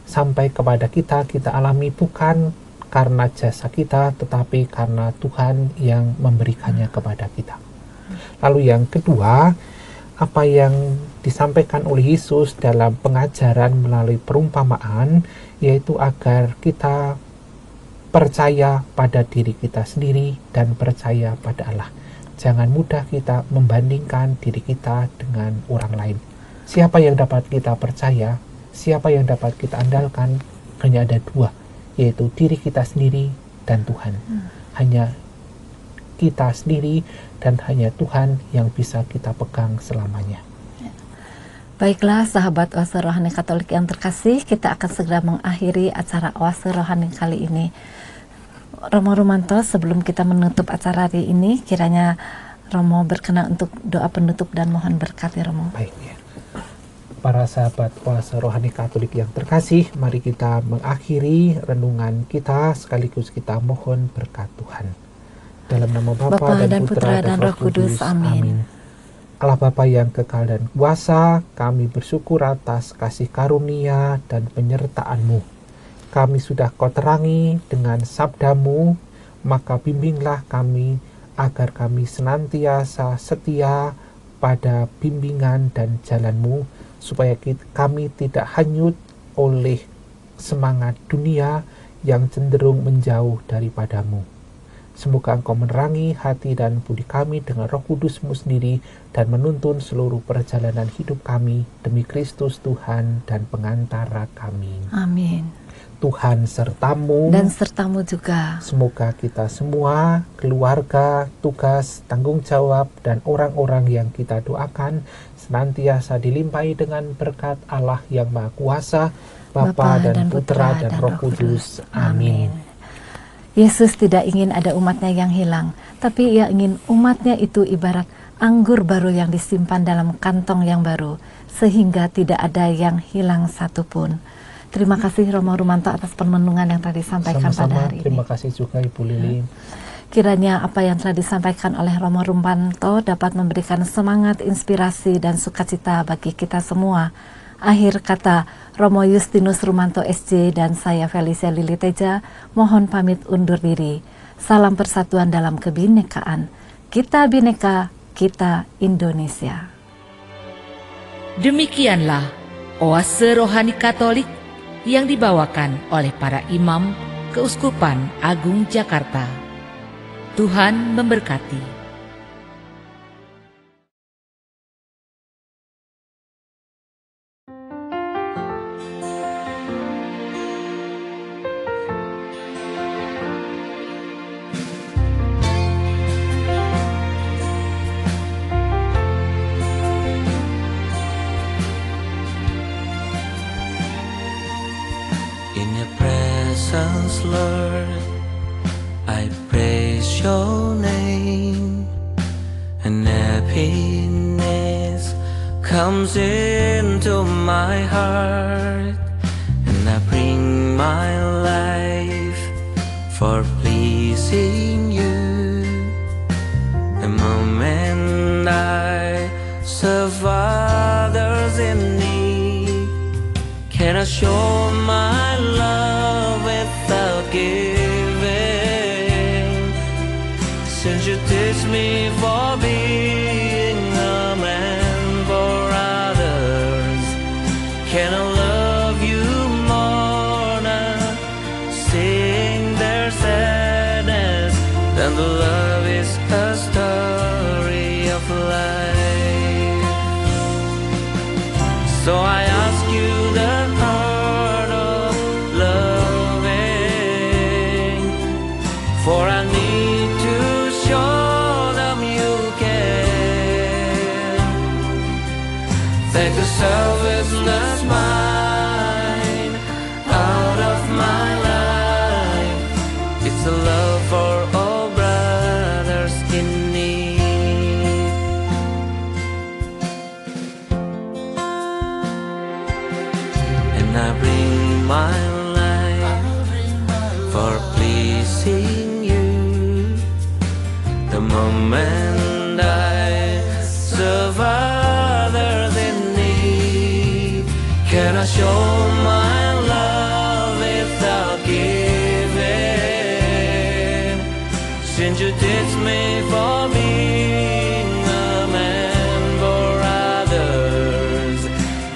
sampai kepada kita alami bukan karena jasa kita, tetapi karena Tuhan yang memberikannya kepada kita. Lalu yang kedua, apa yang disampaikan oleh Yesus dalam pengajaran melalui perumpamaan, yaitu agar kita percaya pada diri kita sendiri dan percaya pada Allah. Jangan mudah kita membandingkan diri kita dengan orang lain. Siapa yang dapat kita percaya, siapa yang dapat kita andalkan, hanya ada dua, yaitu diri kita sendiri dan Tuhan. Hanya kita sendiri dan hanya Tuhan yang bisa kita pegang selamanya. Baiklah sahabat Oase Rohani Katolik yang terkasih, kita akan segera mengakhiri acara Oase Rohani kali ini. Romo Rumanto, sebelum kita menutup acara hari ini, kiranya Romo berkenan untuk doa penutup dan mohon berkat ya Romo. Baik ya. Para sahabat Oase Rohani Katolik yang terkasih, mari kita mengakhiri renungan kita sekaligus kita mohon berkat Tuhan. Dalam nama Bapa dan Putra dan Roh Kudus. Amin. Allah Bapa yang kekal dan kuasa, kami bersyukur atas kasih karunia dan penyertaan-Mu kami sudah Kau terangi dengan sabdamu, maka bimbinglah kami agar kami senantiasa setia pada bimbingan dan jalan-Mu, supaya kami tidak hanyut oleh semangat dunia yang cenderung menjauh daripada-Mu. Semoga Engkau menerangi hati dan budi kami dengan Roh Kudus-Mu sendiri dan menuntun seluruh perjalanan hidup kami demi Kristus Tuhan dan pengantara kami. Amin. Tuhan sertamu Dan sertamu juga. Semoga kita semua, keluarga, tugas, tanggung jawab, dan orang-orang yang kita doakan senantiasa dilimpahi dengan berkat Allah yang Maha Kuasa, Bapa dan Putra dan Roh Kudus. Amin. Yesus tidak ingin ada umatnya yang hilang, tapi Ia ingin umatnya itu ibarat anggur baru yang disimpan dalam kantong yang baru, sehingga tidak ada yang hilang satupun. Terima kasih Romo Rumanto atas permenungan yang telah disampaikan pada hari ini. Terima kasih juga Ibu Lili. Kiranya apa yang telah disampaikan oleh Romo Rumanto dapat memberikan semangat, inspirasi, dan sukacita bagi kita semua. Akhir kata, Romo Justinus Rumanto SJ dan saya Felicia Lili Teja mohon pamit undur diri. Salam persatuan dalam kebinekaan. Kita Bhinneka, kita Indonesia. Demikianlah Oase Rohani Katolik yang dibawakan oleh para imam Keuskupan Agung Jakarta. Tuhan memberkati. Lord, I praise your name, and happiness comes into my heart, and I bring my life for pleasing you. The moment I serve others in need, can I show my love without giving? Since you teach me for being a man for others, can I love you more now, seeing their sadness? Then the love is a story of life. So I ask you the heart of loving, for I need to show them you care. Take the selfishness mine out of my life. It's a love for all brothers in need. And I bring my life for pleasing you. The moment I serve others in need, can I show my love without giving? Since you teach me for being a man for others,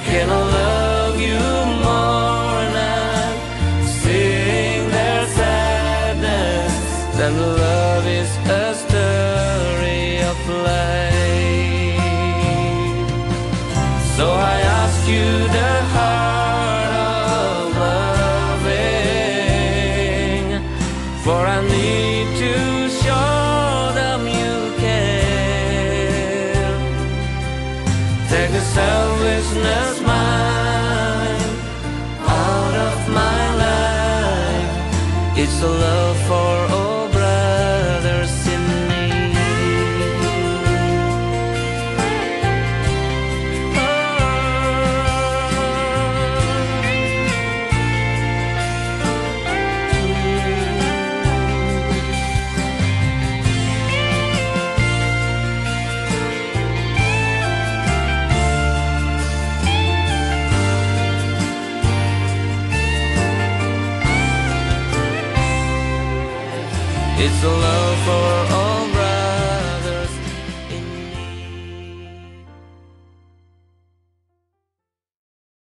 can I love you more now, seeing their sadness? Then love is a story of life. So I ask you the heart of loving, for I need to show them you care. Take the selfishness mine out of my life. It's a love for all brothers in need. It's a love for all.